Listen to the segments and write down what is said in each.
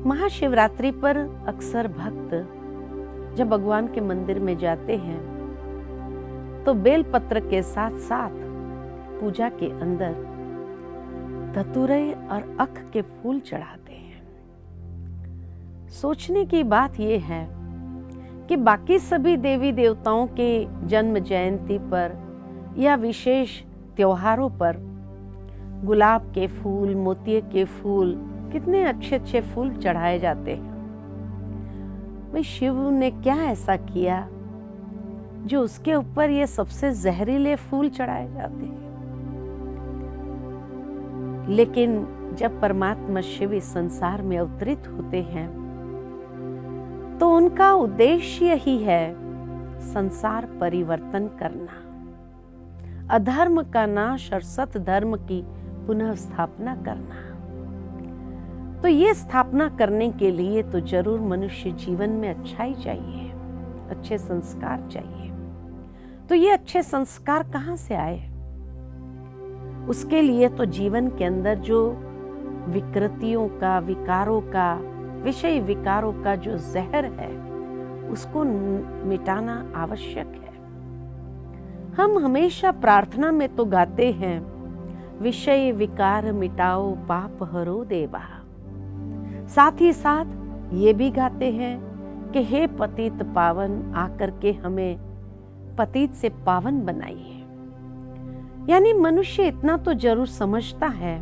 महाशिवरात्रि पर अक्सर भक्त जब भगवान के मंदिर में जाते हैं तो बेलपत्र के साथ साथ पूजा के अंदर धतूरे और अख के फूल चढ़ाते हैं। सोचने की बात यह है कि बाकी सभी देवी देवताओं के जन्म जयंती पर या विशेष त्योहारों पर गुलाब के फूल, मोतिये के फूल, कितने अच्छे अच्छे फूल चढ़ाए जाते हैं। भाई शिव ने क्या ऐसा किया जो उसके ऊपर ये सबसे जहरीले फूल चढ़ाए जाते हैं। लेकिन जब परमात्मा शिव इस संसार में अवतरित होते हैं तो उनका उद्देश्य ही है संसार परिवर्तन करना, अधर्म का नाश और सत धर्म की पुनः स्थापना करना। तो ये स्थापना करने के लिए तो जरूर मनुष्य जीवन में अच्छाई चाहिए, अच्छे संस्कार चाहिए। तो ये अच्छे संस्कार कहाँ से आए? उसके लिए तो जीवन के अंदर जो विकृतियों का, विकारों का, विषय विकारों का जो जहर है उसको मिटाना आवश्यक है। हम हमेशा प्रार्थना में तो गाते हैं, विषय विकार मिटाओ पाप हरो देवा। साथ ही साथ ये भी गाते हैं कि हे पतित पावन, आकर के हमें पतित से पावन बनाइए। यानी मनुष्य इतना तो जरूर समझता है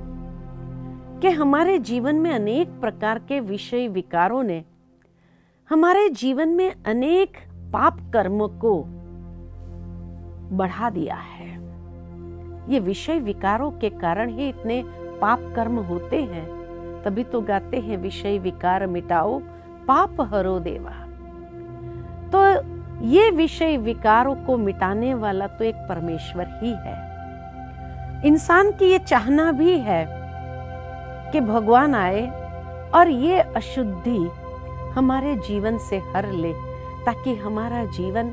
कि हमारे जीवन में अनेक प्रकार के विषय विकारों ने हमारे जीवन में अनेक पाप कर्म को बढ़ा दिया है। ये विषय विकारों के कारण ही इतने पाप कर्म होते हैं। तभी तो गाते हैं, विषय विकार मिटाओ पाप हरो देवा। तो ये विषय विकारों को मिटाने वाला तो एक परमेश्वर ही है। इंसान की ये चाहना भी है कि भगवान आए और ये अशुद्धि हमारे जीवन से हर ले, ताकि हमारा जीवन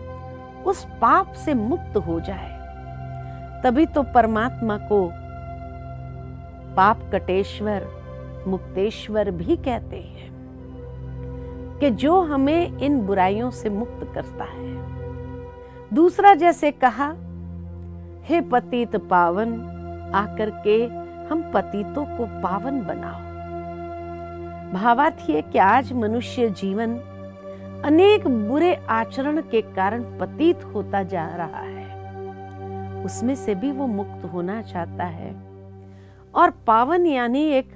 उस पाप से मुक्त हो जाए। तभी तो परमात्मा को पाप कटेश्वर, मुक्तेश्वर भी कहते हैं कि जो हमें इन बुराइयों से मुक्त करता है। दूसरा जैसे कहा, हे पतित पावन, आकर के हम पतितों को पावन बनाओ। भावार्थ ये कि आज मनुष्य जीवन अनेक बुरे आचरण के कारण पतित होता जा रहा है, उसमें से भी वो मुक्त होना चाहता है और पावन यानी एक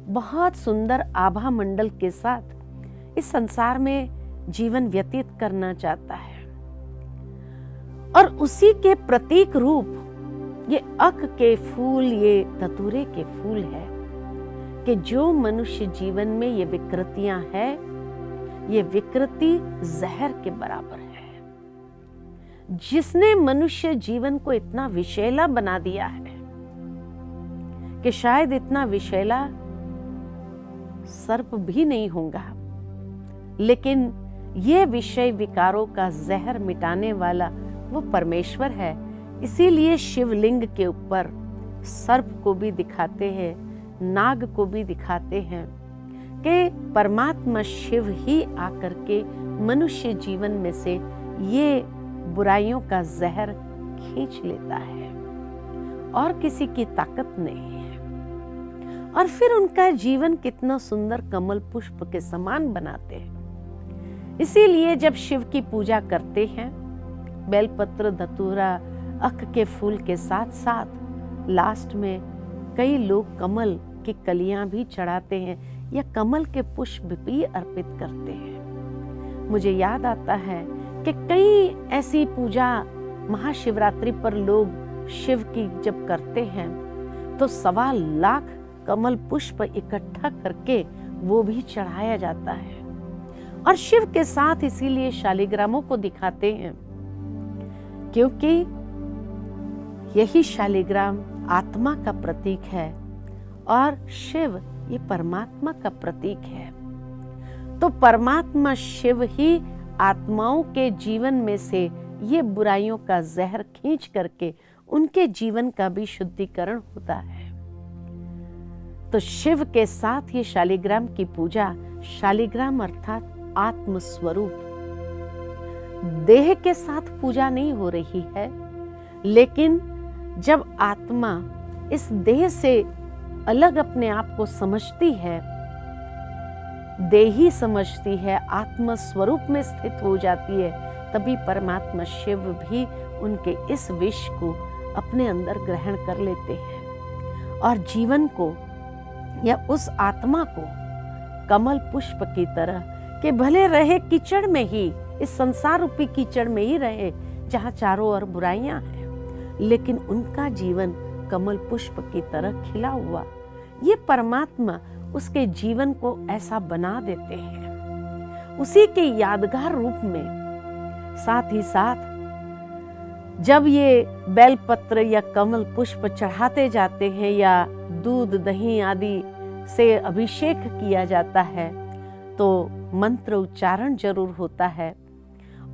बहुत सुंदर आभा मंडल के साथ इस संसार में जीवन व्यतीत करना चाहता है। और उसी के प्रतीक रूप ये अक के फूल, ये धतूरे के फूल है कि जो मनुष्य जीवन में ये विकृतियां है, ये विकृति जहर के बराबर है। जिसने मनुष्य जीवन को इतना विषैला बना दिया है कि शायद इतना विषैला सर्प भी नहीं होगा, लेकिन ये विषय विकारों का जहर मिटाने वाला वो परमेश्वर है। इसीलिए शिवलिंग के ऊपर सर्प को भी दिखाते हैं, नाग को भी दिखाते हैं कि परमात्मा शिव ही आकर के मनुष्य जीवन में से ये बुराइयों का जहर खींच लेता है और किसी की ताकत नहीं है। और फिर उनका जीवन कितना सुंदर कमल पुष्प के समान बनाते हैं। इसीलिए जब शिव की पूजा करते हैं, बेलपत्र, धतूरा, अख के फूल के साथ साथ लास्ट में कई लोग कमल की कलियां भी चढ़ाते हैं या कमल के पुष्प भी अर्पित करते हैं। मुझे याद आता है कि कई ऐसी पूजा महाशिवरात्रि पर लोग शिव की जब करते हैं तो 1.25 लाख कमल पुष्प इकट्ठा करके वो भी चढ़ाया जाता है। और शिव के साथ इसीलिए शालिग्रामों को दिखाते हैं, क्योंकि यही शालिग्राम आत्मा का प्रतीक है और शिव ये परमात्मा का प्रतीक है। तो परमात्मा शिव ही आत्माओं के जीवन में से ये बुराइयों का जहर खींच करके उनके जीवन का भी शुद्धिकरण होता है। तो शिव के साथ ये शालिग्राम की पूजा, शालिग्राम अर्थात आत्म स्वरूप, देह के साथ पूजा नहीं हो रही है, लेकिन जब आत्मा इस देह से अलग अपने आप को समझती है, देही समझती है, आत्म स्वरूप में स्थित हो जाती है, तभी परमात्मा शिव भी उनके इस विष को अपने अंदर ग्रहण कर लेते हैं और जीवन को या उस आत्मा को कमल पुष्प की तरह कि भले रहे कीचड़ में ही, इस संसार रूपी कीचड़ में ही रहे जहाँ चारों ओर बुराइयां हैं, लेकिन उनका जीवन कमल पुष्प की तरह खिला हुआ, ये परमात्मा उसके जीवन को ऐसा बना देते हैं उसी के यादगार रूप में। साथ ही साथ जब ये बेलपत्र या कमल पुष्प चढ़ाते जाते हैं या दूध दही आदि से अभिषेक किया जाता है, तो मंत्र उच्चारण जरूर होता है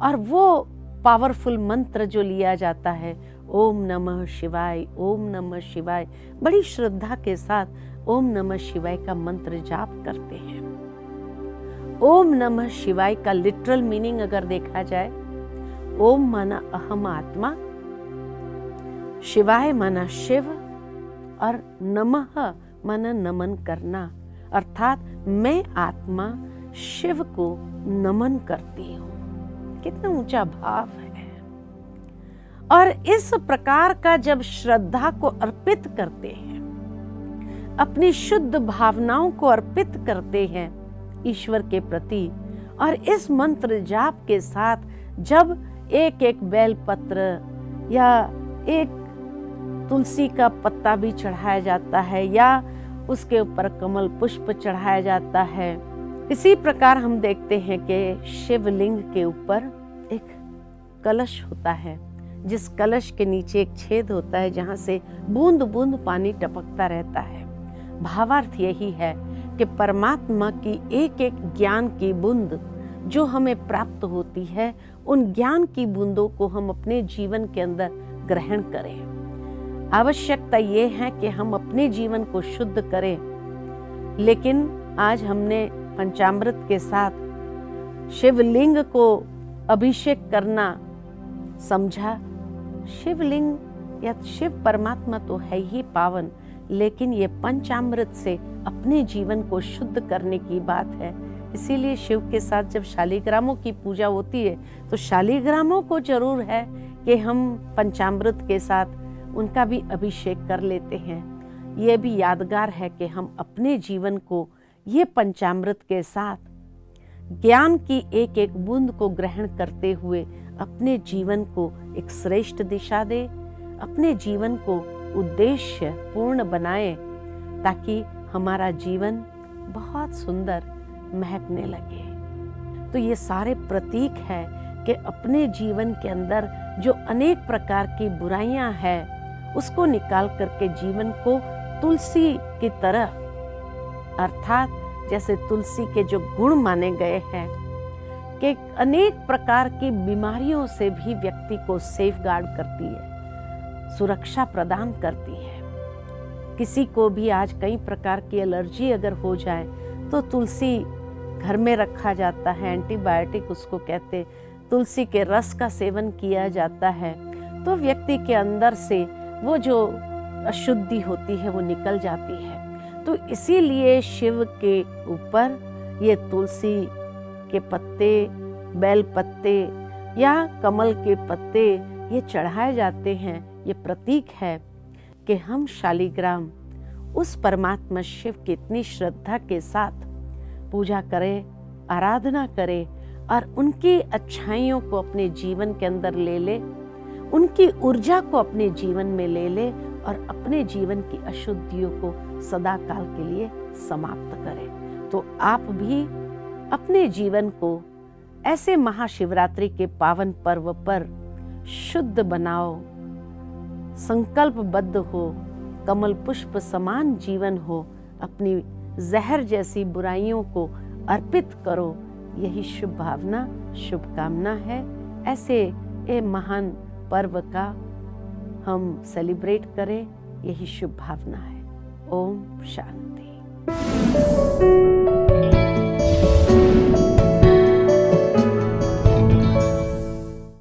और वो पावरफुल मंत्र जो लिया जाता है, ओम नमः शिवाय, ओम नमः शिवाय, बड़ी श्रद्धा के साथ ओम नमः शिवाय का मंत्र जाप करते हैं। ओम नमः शिवाय का लिटरल मीनिंग अगर देखा जाए, ओम माना अहम आत्मा, शिवाय माना शिव और नमः माना नमन करना, अर्थात मैं आत्मा शिव को नमन करती हूँ। कितना ऊंचा भाव है। और इस प्रकार का जब श्रद्धा को अर्पित करते हैं, अपनी शुद्ध भावनाओं को अर्पित करते हैं ईश्वर के प्रति, और इस मंत्र जाप के साथ जब एक एक बेलपत्र या एक तुलसी का पत्ता भी चढ़ाया जाता है या उसके ऊपर कमल पुष्प चढ़ाया जाता है, इसी प्रकार हम देखते हैं कि शिवलिंग के ऊपर एक कलश होता है, जिस कलश के नीचे एक छेद होता है जहां से बूंद बूंद पानी टपकता रहता है। भावार्थ यही है कि परमात्मा की एक एक ज्ञान की बूंद जो हमें प्राप्त होती है, उन ज्ञान की बूंदों को हम अपने जीवन के अंदर ग्रहण करें। आवश्यकता ये है कि हम अपने जीवन को शुद्ध करें, लेकिन आज हमने पंचामृत के साथ शिवलिंग को अभिषेक करना समझा। शिवलिंग या शिव परमात्मा तो है ही पावन, लेकिन ये पंचामृत से अपने जीवन को शुद्ध करने की बात है। इसीलिए शिव के साथ जब शालिग्रामों की पूजा होती है, तो शालिग्रामों को जरूर है कि हम पंचामृत के साथ उनका भी अभिषेक कर लेते हैं। ये भी यादगार है कि हम अपने जीवन को ये पंचामृत के साथ ज्ञान की एक एक बूंद को ग्रहण करते हुए अपने जीवन को एक श्रेष्ठ दिशा दे, अपने जीवन को उद्देश्य पूर्ण बनाए, ताकि हमारा जीवन बहुत सुंदर महकने लगे। तो ये सारे प्रतीक है कि अपने जीवन के अंदर जो अनेक प्रकार की बुराइयां हैं, उसको निकाल करके जीवन को तुलसी की तरह, अर्थात जैसे तुलसी के जो गुण माने गए हैं कि अनेक प्रकार की बीमारियों से भी व्यक्ति को सेफ गार्ड करती है, सुरक्षा प्रदान करती है। किसी को भी आज कई प्रकार की एलर्जी अगर हो जाए तो तुलसी घर में रखा जाता है, एंटीबायोटिक उसको कहते, तुलसी के रस का सेवन किया जाता है, तो व्यक्ति के अंदर से वो जो अशुद्धि होती है वो निकल जाती है। तो इसीलिए शिव के ऊपर ये तुलसी के पत्ते, बेल पत्ते या कमल के पत्ते ये चढ़ाए जाते हैं। ये प्रतीक है कि हम शालिग्राम उस परमात्मा शिव की इतनी श्रद्धा के साथ पूजा करें, आराधना करें और उनकी अच्छाइयों को अपने जीवन के अंदर ले ले, उनकी ऊर्जा को अपने जीवन में ले ले और अपने जीवन की अशुद्धियों को सदा काल के लिए समाप्त करें। तो आप भी अपने जीवन को ऐसे महाशिवरात्रि के पावन पर्व पर शुद्ध बनाओ, संकल्पबद्ध हो, कमल पुष्प समान जीवन हो, अपनी जहर जैसी बुराइयों को अर्पित करो। यही शुभ भावना, शुभकामना है। ऐसे ए महान पर्व का हम सेलिब्रेट करें, यही शुभ भावना है। ओम शांति। नमः।